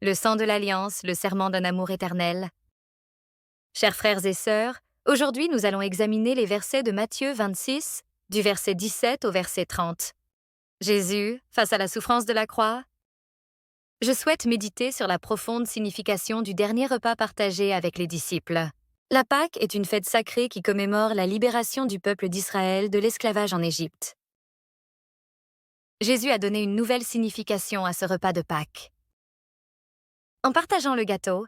le sang de l'alliance, le serment d'un amour éternel. Chers frères et sœurs, aujourd'hui nous allons examiner les versets de Matthieu 26, du verset 17 au verset 30. Jésus, face à la souffrance de la croix. Je souhaite méditer sur la profonde signification du dernier repas partagé avec les disciples. La Pâque est une fête sacrée qui commémore la libération du peuple d'Israël de l'esclavage en Égypte. Jésus a donné une nouvelle signification à ce repas de Pâques. En partageant le gâteau,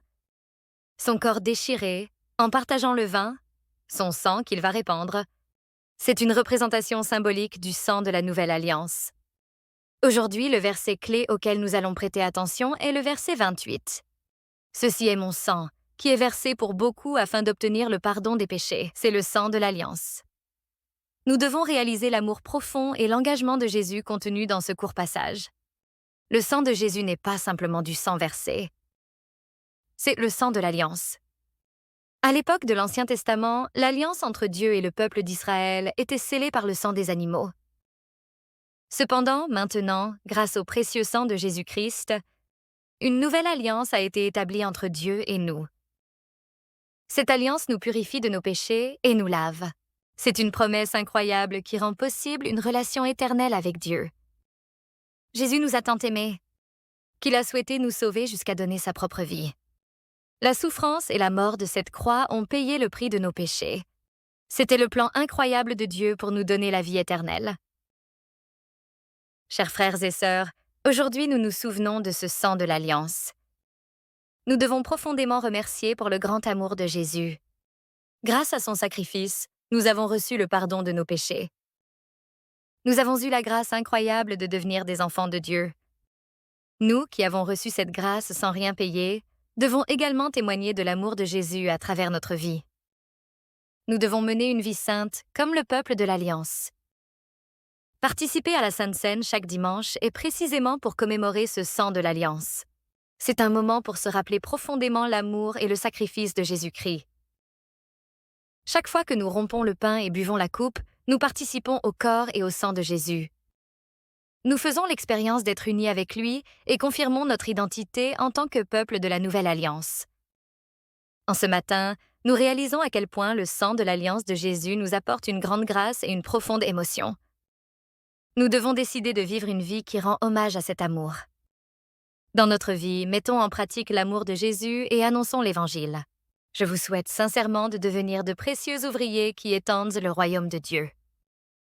son corps déchiré, en partageant le vin, son sang qu'il va répandre, c'est une représentation symbolique du sang de la nouvelle alliance. Aujourd'hui, le verset clé auquel nous allons prêter attention est le verset 28. Ceci est mon sang, qui est versé pour beaucoup afin d'obtenir le pardon des péchés. C'est le sang de l'alliance. Nous devons réaliser l'amour profond et l'engagement de Jésus contenu dans ce court passage. Le sang de Jésus n'est pas simplement du sang versé. C'est le sang de l'alliance. À l'époque de l'Ancien Testament, l'alliance entre Dieu et le peuple d'Israël était scellée par le sang des animaux. Cependant, maintenant, grâce au précieux sang de Jésus-Christ, une nouvelle alliance a été établie entre Dieu et nous. Cette alliance nous purifie de nos péchés et nous lave. C'est une promesse incroyable qui rend possible une relation éternelle avec Dieu. Jésus nous a tant aimés qu'il a souhaité nous sauver jusqu'à donner sa propre vie. La souffrance et la mort de cette croix ont payé le prix de nos péchés. C'était le plan incroyable de Dieu pour nous donner la vie éternelle. Chers frères et sœurs, aujourd'hui nous nous souvenons de ce sang de l'alliance. Nous devons profondément remercier pour le grand amour de Jésus. Grâce à son sacrifice, nous avons reçu le pardon de nos péchés. Nous avons eu la grâce incroyable de devenir des enfants de Dieu. Nous, qui avons reçu cette grâce sans rien payer, devons également témoigner de l'amour de Jésus à travers notre vie. Nous devons mener une vie sainte comme le peuple de l'Alliance. Participer à la Sainte Seine chaque dimanche est précisément pour commémorer ce sang de l'Alliance. C'est un moment pour se rappeler profondément l'amour et le sacrifice de Jésus-Christ. Chaque fois que nous rompons le pain et buvons la coupe, nous participons au corps et au sang de Jésus. Nous faisons l'expérience d'être unis avec lui et confirmons notre identité en tant que peuple de la Nouvelle Alliance. En ce matin, nous réalisons à quel point le sang de l'Alliance de Jésus nous apporte une grande grâce et une profonde émotion. Nous devons décider de vivre une vie qui rend hommage à cet amour. Dans notre vie, mettons en pratique l'amour de Jésus et annonçons l'Évangile. Je vous souhaite sincèrement de devenir de précieux ouvriers qui étendent le royaume de Dieu.